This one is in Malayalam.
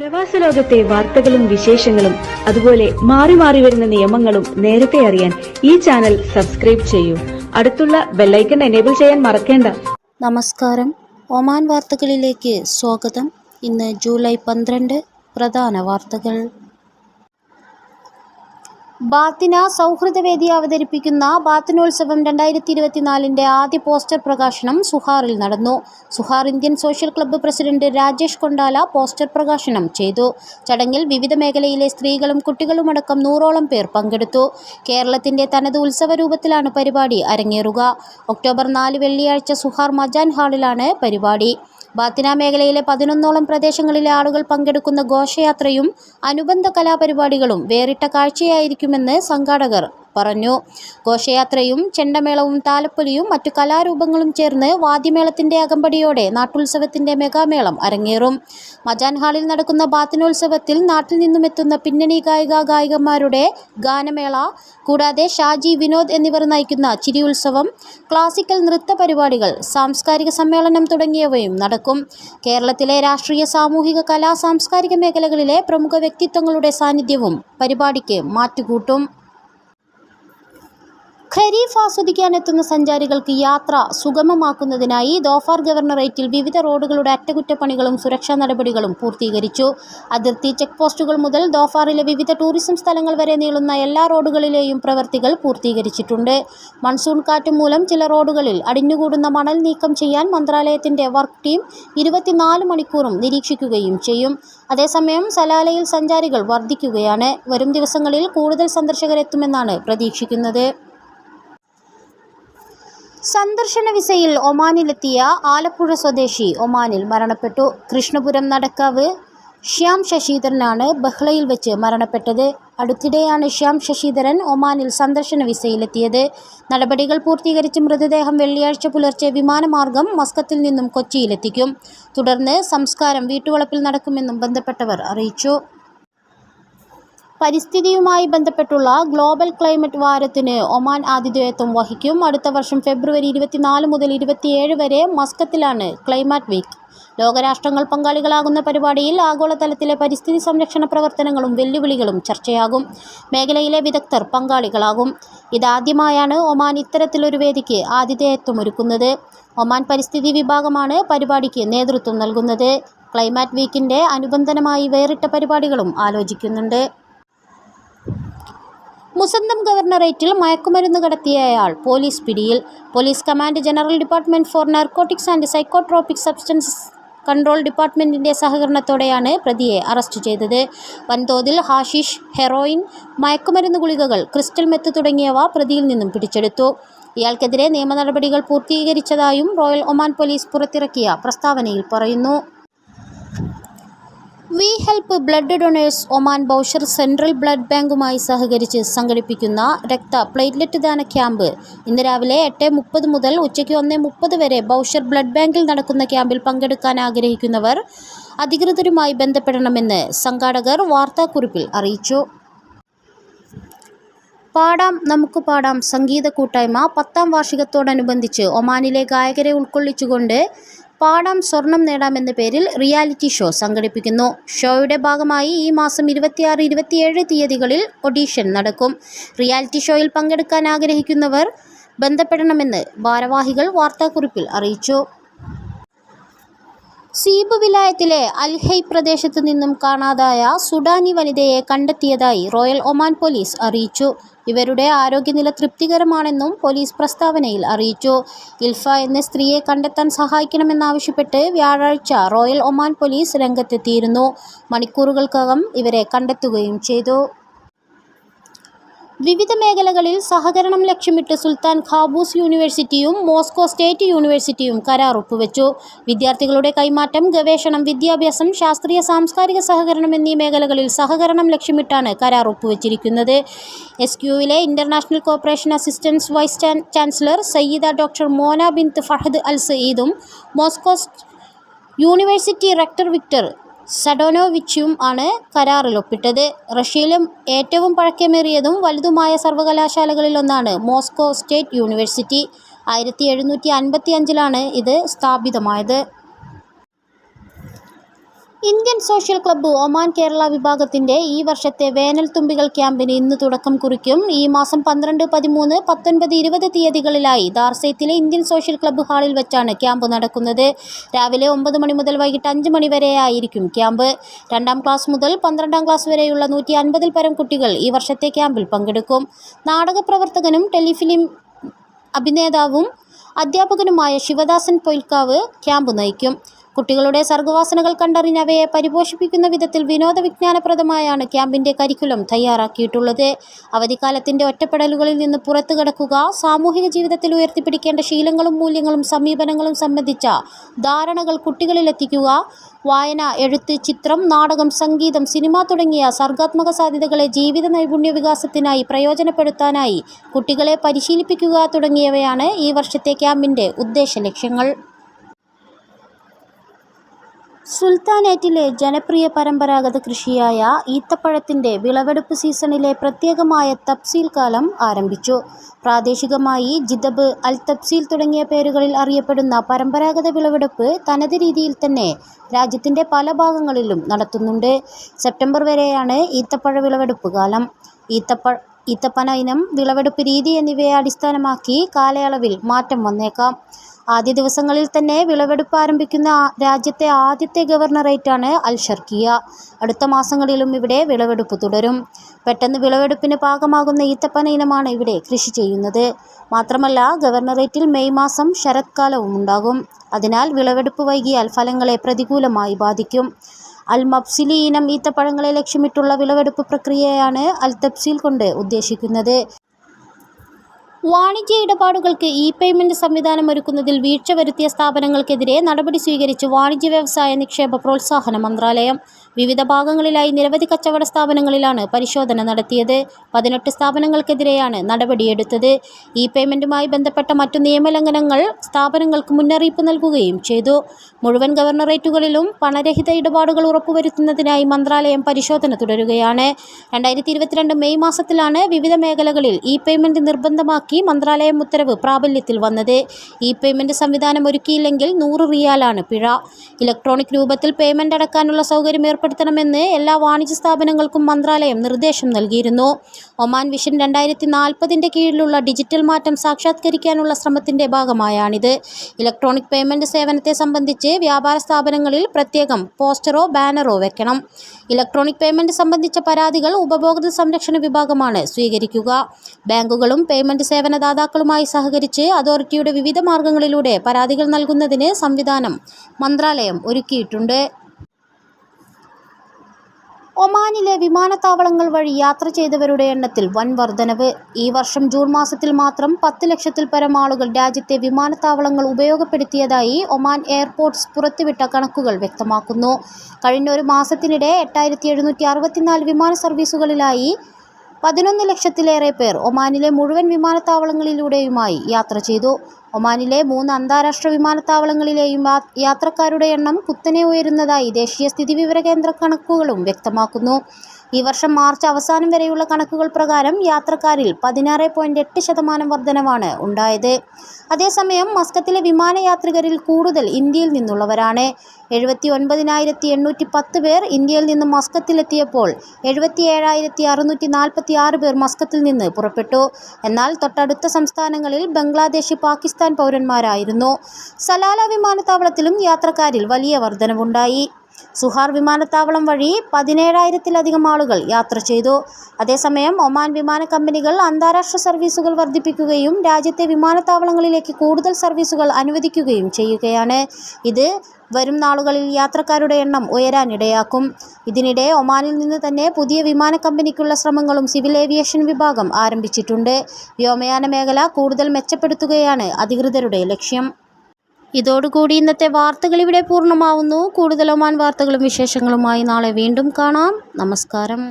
പ്രവാസ ലോകത്തെ വാർത്തകളും വിശേഷങ്ങളും അതുപോലെ മാറി മാറി വരുന്ന നിയമങ്ങളും നേരത്തെ അറിയാൻ ഈ ചാനൽ സബ്സ്ക്രൈബ് ചെയ്യൂ. അടുത്തുള്ള ബെല്ലൈക്കൺ എനേബിൾ ചെയ്യാൻ മറക്കേണ്ട. നമസ്കാരം. ഒമാൻ വാർത്തകളിലേക്ക് സ്വാഗതം. ഇന്ന് ജൂലൈ 12. പ്രധാന വാർത്തകൾ. ബാത്തിന സൗഹൃദവേദി അവതരിപ്പിക്കുന്ന ബാത്തിനോത്സവം 2024 ആദ്യ പോസ്റ്റർ പ്രകാശനം സുഹാറിൽ നടന്നു. Sohar Indian social club president Rajesh Kondala poster പ്രകാശനം ചെയ്തു. ചടങ്ങിൽ വിവിധ മേഖലയിലെ സ്ത്രീകളും കുട്ടികളുമടക്കം 100ഓളം പേർ പങ്കെടുത്തു. കേരളത്തിന്റെ തനത് ഉത്സവ രൂപത്തിലാണ് പരിപാടി അരങ്ങേറുക. ഒക്ടോബർ 4 വെള്ളിയാഴ്ച സുഹാർ മജാൻ ഹാളിലാണ് പരിപാടി. ബാത്തിന മേഖലയിലെ 11ഓളം പ്രദേശങ്ങളിലെ ആളുകൾ പങ്കെടുക്കുന്ന ഘോഷയാത്രയും അനുബന്ധ കലാപരിപാടികളും വേറിട്ട കാഴ്ചയായിരിക്കുമെന്ന് സംഘാടകർ പറഞ്ഞു. ഘോഷയാത്രയും ചെണ്ടമേളവും താലപ്പൊലിയും മറ്റു കലാരൂപങ്ങളും ചേർന്ന് വാദ്യമേളത്തിന്റെ അകമ്പടിയോടെ നാട്ടുത്സവത്തിന്റെ മെഗാമേളം അരങ്ങേറും. മജാൻ ഹാളിൽ നടക്കുന്ന ബാത്തിനോത്സവത്തിൽ നാട്ടിൽ നിന്നുമെത്തുന്ന പിന്നണി ഗായികമാരുടെ ഗാനമേള, കൂടാതെ ഷാജി, വിനോദ് എന്നിവർ നയിക്കുന്ന ചിരിയുത്സവം, ക്ലാസിക്കൽ നൃത്ത പരിപാടികൾ, സാംസ്കാരിക സമ്മേളനം തുടങ്ങിയവയും നടക്കും. കേരളത്തിലെ രാഷ്ട്രീയ, സാമൂഹിക, കലാ, സാംസ്കാരിക മേഖലകളിലെ പ്രമുഖ വ്യക്തിത്വങ്ങളുടെ സാന്നിധ്യവും പരിപാടിക്ക് മാറ്റുകൂട്ടും. ഖരീഫ് ആസ്വദിക്കാനെത്തുന്ന സഞ്ചാരികൾക്ക് യാത്ര സുഗമമാക്കുന്നതിനായി ദോഫാർ ഗവർണറേറ്റിൽ വിവിധ റോഡുകളുടെ അറ്റകുറ്റപ്പണികളും സുരക്ഷാ നടപടികളും പൂർത്തീകരിച്ചു. അതിർത്തി ചെക്ക് പോസ്റ്റുകൾ മുതൽ ദോഫാറിലെ വിവിധ ടൂറിസം സ്ഥലങ്ങൾ വരെ നീളുന്ന എല്ലാ റോഡുകളിലെയും പ്രവൃത്തികൾ പൂർത്തീകരിച്ചിട്ടുണ്ട്. മൺസൂൺ കാറ്റ് മൂലം ചില റോഡുകളിൽ അടിഞ്ഞുകൂടുന്ന മണൽ നീക്കം ചെയ്യാൻ മന്ത്രാലയത്തിന്റെ വർക്ക് ടീം 24 മണിക്കൂറും നിരീക്ഷിക്കുകയും ചെയ്യും. അതേസമയം സലാലയിൽ സഞ്ചാരികൾ വർദ്ധിക്കുകയാണ്. വരും ദിവസങ്ങളിൽ കൂടുതൽ സന്ദർശകരെത്തുമെന്നാണ് പ്രതീക്ഷിക്കുന്നത്. സന്ദർശന വിസയിൽ ഒമാനിലെത്തിയ ആലപ്പുഴ സ്വദേശി ഒമാനിൽ മരണപ്പെട്ടു. കൃഷ്ണപുരം നടക്കാവ് ശ്യാം ശശിധരനാണ് ബഹ്ളയിൽ വെച്ച് മരണപ്പെട്ടത്. അടുത്തിടെയാണ് ശ്യാം ശശിധരൻ ഒമാനിൽ സന്ദർശന വിസയിലെത്തിയത്. നടപടികൾ പൂർത്തീകരിച്ച് മൃതദേഹം വെള്ളിയാഴ്ച പുലർച്ചെ വിമാനമാർഗം മസ്കത്തിൽ നിന്നും കൊച്ചിയിലെത്തിക്കും. തുടർന്ന് സംസ്കാരം വീട്ടുവളപ്പിൽ നടക്കുമെന്നും ബന്ധപ്പെട്ടവർ അറിയിച്ചു. പരിസ്ഥിതിയുമായി ബന്ധപ്പെട്ടുള്ള ഗ്ലോബൽ ക്ലൈമറ്റ് വാരത്തിന് ഒമാൻ ആതിഥേയത്വം വഹിക്കും. അടുത്ത വർഷം ഫെബ്രുവരി 24 മുതൽ 27 വരെ മസ്കത്തിലാണ് ക്ലൈമാറ്റ് വീക്ക്. ലോകരാഷ്ട്രങ്ങൾ പങ്കാളികളാകുന്ന പരിപാടിയിൽ ആഗോളതലത്തിലെ പരിസ്ഥിതി സംരക്ഷണ പ്രവർത്തനങ്ങളും വെല്ലുവിളികളും ചർച്ചയാകും. മേഖലയിലെ വിദഗ്ധർ പങ്കാളികളാകും. ഇതാദ്യമായാണ് ഒമാൻ ഇത്തരത്തിലൊരു വേദിക്ക് ആതിഥേയത്വമൊരുക്കുന്നത്. ഒമാൻ പരിസ്ഥിതി വിഭാഗമാണ് പരിപാടിക്ക് നേതൃത്വം നൽകുന്നത്. ക്ലൈമാറ്റ് വീക്കിൻ്റെ അനുബന്ധനമായി വേറിട്ട പരിപാടികളും ആലോചിക്കുന്നുണ്ട്. മുസന്തം ഗവർണറേറ്റിൽ മയക്കുമരുന്ന് കടത്തിയയാൾ പോലീസ് പിടിയിൽ. Police command general department for narcotics and psychotropic substance control ഡിപ്പാർട്ട്മെന്റിന്റെ സഹകരണത്തോടെയാണ് പ്രതിയെ അറസ്റ്റ് ചെയ്തത്. വൻതോതിൽ ഹാഷിഷ്, ഹെറോയിൻ, മയക്കുമരുന്ന് ഗുളികകൾ, ക്രിസ്റ്റൽ മെത്ത് തുടങ്ങിയവ പ്രതിയിൽ നിന്നും പിടിച്ചെടുത്തു. ഇയാൾക്കെതിരെ നിയമ നടപടികൾ പൂർത്തീകരിച്ചതായും റോയൽ ഒമാൻ പോലീസ് പുറത്തിറക്കിയ പ്രസ്താവനയിൽ പറയുന്നു. We help blood donors Oman Bausher central blood ബാങ്കുമായി സഹകരിച്ച് സംഘടിപ്പിക്കുന്ന രക്ത പ്ലേറ്റ്ലെറ്റ് ദാന ക്യാമ്പ് ഇന്ന് രാവിലെ 8:30 മുതൽ ഉച്ചയ്ക്ക് 1:30 വരെ ബൗഷർ ബ്ലഡ് ബാങ്കിൽ നടക്കുന്ന ക്യാമ്പിൽ പങ്കെടുക്കാൻ ആഗ്രഹിക്കുന്നവർ അധികൃതരുമായി ബന്ധപ്പെടണമെന്ന് സംഘാടകർ വാർത്താക്കുറിപ്പിൽ അറിയിച്ചു. പാടാം നമുക്ക് പാടാം സംഗീത കൂട്ടായ്മ 10ാം വാർഷികത്തോടനുബന്ധിച്ച് ഒമാനിലെ ഗായകരെ ഉൾക്കൊള്ളിച്ചുകൊണ്ട് പാടാം സ്വർണം നേടാം എന്ന പേരിൽ റിയാലിറ്റി ഷോ സംഘടിപ്പിക്കുന്നു. ഷോയുടെ ഭാഗമായി ഈ മാസം 26, 27 തീയതികളിൽ ഓഡിഷൻ നടക്കും. റിയാലിറ്റി ഷോയിൽ പങ്കെടുക്കാൻ ആഗ്രഹിക്കുന്നവർ ബന്ധപ്പെടണമെന്ന് ഭാരവാഹികൾ വാർത്താക്കുറിപ്പിൽ അറിയിച്ചു. സീബ് വിലായത്തിലെ അൽഹൈ പ്രദേശത്തു നിന്നും കാണാതായ സുഡാനി വനിതയെ കണ്ടെത്തിയതായി റോയൽ ഒമാൻ പോലീസ് അറിയിച്ചു. ഇവരുടെ ആരോഗ്യനില തൃപ്തികരമാണെന്നും പോലീസ് പ്രസ്താവനയിൽ അറിയിച്ചു. ഇൽഫ എന്ന സ്ത്രീയെ കണ്ടെത്താൻ സഹായിക്കണമെന്നാവശ്യപ്പെട്ട് വ്യാഴാഴ്ച റോയൽ ഒമാൻ പോലീസ് രംഗത്തെത്തിയിരുന്നു. മണിക്കൂറുകൾക്കകം ഇവരെ കണ്ടെത്തുകയും ചെയ്തു. വിവിധ മേഖലകളിൽ സഹകരണം ലക്ഷ്യമിട്ട് സുൽത്താൻ ഖാബൂസ് യൂണിവേഴ്സിറ്റിയും മോസ്കോ സ്റ്റേറ്റ് യൂണിവേഴ്സിറ്റിയും കരാർ ഒപ്പുവെച്ചു. വിദ്യാർത്ഥികളുടെ കൈമാറ്റം, ഗവേഷണം, വിദ്യാഭ്യാസം, ശാസ്ത്രീയ സാംസ്കാരിക സഹകരണം എന്നീ മേഖലകളിൽ സഹകരണം ലക്ഷ്യമിട്ടാണ് കരാർ ഒപ്പുവെച്ചിരിക്കുന്നത്. SQവിലെ international corporation assistant vice chancellor Sayyida doctor Mona bint Fahad Al സഈദും മോസ്കോ യൂണിവേഴ്സിറ്റി റെക്ടർ വിക്ടർ സഡോനോവിച്ചും ആണ് കരാറിൽ ഒപ്പിട്ടത്. റഷ്യയിലെ ഏറ്റവും പഴക്കമേറിയതും വലുതുമായ സർവകലാശാലകളിലൊന്നാണ് മോസ്കോ സ്റ്റേറ്റ് യൂണിവേഴ്സിറ്റി. 1755 ഇത് സ്ഥാപിതമായത്. Indian social club Oman Kerala വിഭാഗത്തിന്റെ ഈ വർഷത്തെ വേനൽ തുമ്പികൾ ക്യാമ്പിന് ഇന്ന് തുടക്കം കുറിക്കും. ഈ മാസം 12, 13, 19, 20 തീയതികളിലായി ദാർസെയ്ത്തിലെ ഇന്ത്യൻ സോഷ്യൽ ക്ലബ്ബ് ഹാളിൽ വെച്ചാണ് ക്യാമ്പ് നടക്കുന്നത്. രാവിലെ 9 മണി മുതൽ വൈകിട്ട് 5 മണി വരെയായിരിക്കും ക്യാമ്പ്. 2ാം ക്ലാസ് മുതൽ 12ാം ക്ലാസ് വരെയുള്ള 150-ൽ പരം കുട്ടികൾ ഈ വർഷത്തെ ക്യാമ്പിൽ പങ്കെടുക്കും. നാടകപ്രവർത്തകനും ടെലിഫിലിം അഭിനേതാവും അധ്യാപകനുമായ ശിവദാസൻ പൊയ്ൽക്കാവ് ക്യാമ്പ് നയിക്കും. കുട്ടികളുടെ സർഗ്ഗവാസനകൾ കണ്ടറിഞ്ഞ് അവയെ പരിപോഷിപ്പിക്കുന്ന വിധത്തിൽ വിനോദ വിജ്ഞാനപ്രദമായാണ് ക്യാമ്പിൻ്റെ കരിക്കുലം തയ്യാറാക്കിയിട്ടുള്ളത്. അവധിക്കാലത്തിൻ്റെ ഒറ്റപ്പെടലുകളിൽ നിന്ന് പുറത്തു കടക്കുക, സാമൂഹിക ജീവിതത്തിൽ ഉയർത്തിപ്പിടിക്കേണ്ട ശീലങ്ങളും മൂല്യങ്ങളും സമീപനങ്ങളും സംബന്ധിച്ച ധാരണകൾ കുട്ടികളിലെത്തിക്കുക, വായന, എഴുത്ത്, ചിത്രം, നാടകം, സംഗീതം, സിനിമ തുടങ്ങിയ സർഗ്ഗാത്മക സാധ്യതകളെ ജീവിത നൈപുണ്യ വികാസത്തിനായി പ്രയോജനപ്പെടുത്താനായി കുട്ടികളെ പരിശീലിപ്പിക്കുക തുടങ്ങിയവയാണ് ഈ വർഷത്തെ ക്യാമ്പിൻ്റെ ഉദ്ദേശ ലക്ഷ്യങ്ങൾ. സുൽത്താനേറ്റിലെ ജനപ്രിയ പരമ്പരാഗത കൃഷിയായ ഈത്തപ്പഴത്തിൻ്റെ വിളവെടുപ്പ് സീസണിലെ പ്രത്യേകമായ തബ്സീൽ കാലം ആരംഭിച്ചു. പ്രാദേശികമായി ജിദബ്, അൽ തബ്സീൽ തുടങ്ങിയ പേരുകളിൽ അറിയപ്പെടുന്ന പരമ്പരാഗത വിളവെടുപ്പ് തനത് രീതിയിൽ തന്നെ രാജ്യത്തിൻ്റെ പല ഭാഗങ്ങളിലും നടത്തുന്നുണ്ട്. സെപ്റ്റംബർ വരെയാണ് ഈത്തപ്പഴ വിളവെടുപ്പ് കാലം. ഈത്തപ്പന ഇനം, വിളവെടുപ്പ് രീതി എന്നിവയെ അടിസ്ഥാനമാക്കി കാലയളവിൽ മാറ്റം വന്നേക്കാം. ആദ്യ ദിവസങ്ങളിൽ തന്നെ വിളവെടുപ്പ് ആരംഭിക്കുന്ന രാജ്യത്തെ ആദ്യത്തെ ഗവർണറേറ്റാണ് അൽ ഷർക്കിയ. അടുത്ത മാസങ്ങളിലും ഇവിടെ വിളവെടുപ്പ് തുടരും. പെട്ടെന്ന് വിളവെടുപ്പിന് പാകമാകുന്ന ഈത്തപ്പന ഇനമാണ് ഇവിടെ കൃഷി ചെയ്യുന്നത്. മാത്രമല്ല, ഗവർണറേറ്റിൽ മെയ് മാസം ശരത്കാലവും ഉണ്ടാകും. അതിനാൽ വിളവെടുപ്പ് വൈകിയാൽ ഫലങ്ങളെ പ്രതികൂലമായി ബാധിക്കും. അൽ മബ്സിലി ഇനം ഈത്തപ്പഴങ്ങളെ ലക്ഷ്യമിട്ടുള്ള വിളവെടുപ്പ് പ്രക്രിയയാണ് അൽ തബ്സീൽ കൊണ്ട് ഉദ്ദേശിക്കുന്നത്. വാണിജ്യ ഇടപാടുകൾക്ക് പേയ്മെന്റ് സംവിധാനം ഒരുക്കുന്നതിൽ വീഴ്ച വരുത്തിയ സ്ഥാപനങ്ങൾക്കെതിരെ നടപടി സ്വീകരിച്ച് വാണിജ്യ വ്യവസായ നിക്ഷേപ പ്രോത്സാഹന മന്ത്രാലയം. വിവിധ ഭാഗങ്ങളിലായി നിരവധി കച്ചവട സ്ഥാപനങ്ങളിലാണ് പരിശോധന നടത്തിയത്. 18 സ്ഥാപനങ്ങൾക്കെതിരെയാണ് നടപടിയെടുത്തത്. പേയ്മെന്റുമായി ബന്ധപ്പെട്ട മറ്റു നിയമലംഘനങ്ങൾ സ്ഥാപനങ്ങൾക്ക് മുന്നറിയിപ്പ് നൽകുകയും ചെയ്തു. മുഴുവൻ ഗവർണറേറ്റുകളിലും പണരഹിത ഇടപാടുകൾ ഉറപ്പുവരുത്തുന്നതിനായി മന്ത്രാലയം പരിശോധന തുടരുകയാണ്. 2022 മെയ് മാസത്തിലാണ് വിവിധ മേഖലകളിൽ പേയ്മെന്റ് നിർബന്ധമാക്കി മന്ത്രാലയം ഉത്തരവ് പ്രാബല്യത്തിൽ വന്നത്. പേയ്മെന്റ് സംവിധാനം ഒരുക്കിയില്ലെങ്കിൽ 100 റിയാലാണ് പിഴ. ഇലക്ട്രോണിക് രൂപത്തിൽ പേയ്മെന്റ് അടക്കാനുള്ള സൗകര്യം ഏർപ്പെടുത്തണമെന്ന് എല്ലാ വാണിജ്യ സ്ഥാപനങ്ങൾക്കും മന്ത്രാലയം നിർദ്ദേശം നൽകിയിരുന്നു. ഒമാൻ വിഷൻ 2040 കീഴിലുള്ള ഡിജിറ്റൽ മാറ്റം സാക്ഷാത്കരിക്കാനുള്ള ശ്രമത്തിന്റെ ഭാഗമായാണിത്. ഇലക്ട്രോണിക് പേയ്മെന്റ് സേവനത്തെ സംബന്ധിച്ച് വ്യാപാര സ്ഥാപനങ്ങളിൽ പ്രത്യേകം പോസ്റ്ററോ ബാനറോ വെക്കണം. ഇലക്ട്രോണിക് പേയ്മെന്റ് സംബന്ധിച്ച പരാതികൾ ഉപഭോക്തൃ സംരക്ഷണ വിഭാഗമാണ് സ്വീകരിക്കുക. ബാങ്കുകളും പേയ്മെന്റ് സേവനദാതാക്കളുമായി സഹകരിച്ച് അതോറിറ്റിയുടെ വിവിധ മാർഗങ്ങളിലൂടെ പരാതികൾ നൽകുന്നതിന് സംവിധാനം മന്ത്രാലയം ഒരുക്കിയിട്ടുണ്ട്. ഒമാനിലെ വിമാനത്താവളങ്ങൾ വഴി യാത്ര ചെയ്തവരുടെ എണ്ണത്തിൽ വൻ വർധനവ്. ഈ വർഷം ജൂൺ മാസത്തിൽ മാത്രം 10 ലക്ഷത്തിൽ പരം ആളുകൾ രാജ്യത്തെ വിമാനത്താവളങ്ങൾ ഉപയോഗപ്പെടുത്തിയതായി ഒമാൻ എയർപോർട്ട്സ് പുറത്തുവിട്ട കണക്കുകൾ വ്യക്തമാക്കുന്നു. കഴിഞ്ഞ ഒരു മാസത്തിനിടെ 8764 വിമാന സർവീസുകളിലായി 11 ലക്ഷത്തിലേറെ പേർ ഒമാനിലെ മുഴുവൻ വിമാനത്താവളങ്ങളിലൂടെയുമായി യാത്ര ചെയ്തു. ഒമാനിലെ 3 അന്താരാഷ്ട്ര വിമാനത്താവളങ്ങളിലെയും യാത്രക്കാരുടെ എണ്ണം കുത്തനെ ഉയരുന്നതായി ദേശീയ സ്ഥിതിവിവര കേന്ദ്ര കണക്കുകളും വ്യക്തമാക്കുന്നു. ഈ വർഷം മാർച്ച് അവസാനം വരെയുള്ള കണക്കുകൾ പ്രകാരം യാത്രക്കാരിൽ 16.8% വർധനവാണ് ഉണ്ടായത്. അതേസമയം മസ്കത്തിലെ വിമാനയാത്രികരിൽ കൂടുതൽ ഇന്ത്യയിൽ നിന്നുള്ളവരാണ്. 79,810 പേർ ഇന്ത്യയിൽ നിന്ന് മസ്കത്തിലെത്തിയപ്പോൾ 77,646 പേർ മസ്കത്തിൽ നിന്ന് പുറപ്പെട്ടു. എന്നാൽ തൊട്ടടുത്ത സംസ്ഥാനങ്ങളിൽ ബംഗ്ലാദേശ്, പാകിസ്ഥാൻ പൗരന്മാരായിരുന്നു. സലാല വിമാനത്താവളത്തിലും യാത്രക്കാരിൽ വലിയ വർധനവുണ്ടായി. സുഹാർ വിമാനത്താവളം വഴി 17,000-ലധികം ആളുകൾ യാത്ര ചെയ്തു. അതേസമയം ഒമാൻ വിമാന കമ്പനികൾ അന്താരാഷ്ട്ര സർവീസുകൾ വർദ്ധിപ്പിക്കുകയും രാജ്യത്തെ വിമാനത്താവളങ്ങളിലേക്ക് കൂടുതൽ സർവീസുകൾ അനുവദിക്കുകയും ചെയ്യുകയാണ്. ഇത് വരും നാളുകളിൽ യാത്രക്കാരുടെ എണ്ണം ഉയരാനിടയാക്കും. ഇതിനിടെ ഒമാനിൽ നിന്ന് തന്നെ പുതിയ വിമാന കമ്പനിക്കുള്ള ശ്രമങ്ങളും സിവിൽ ഏവിയേഷൻ വിഭാഗം ആരംഭിച്ചിട്ടുണ്ട്. വ്യോമയാന മേഖല കൂടുതൽ മെച്ചപ്പെടുത്തുകയാണ് അധികൃതരുടെ ലക്ഷ്യം. ഇതോടുകൂടി ഇന്നത്തെ വാർത്തകൾ ഇവിടെ പൂർണ്ണമാവുന്നു. കൂടുതൽ ഒമാൻ വാർത്തകളും വിശേഷങ്ങളുമായി നാളെ വീണ്ടും കാണാം. നമസ്കാരം.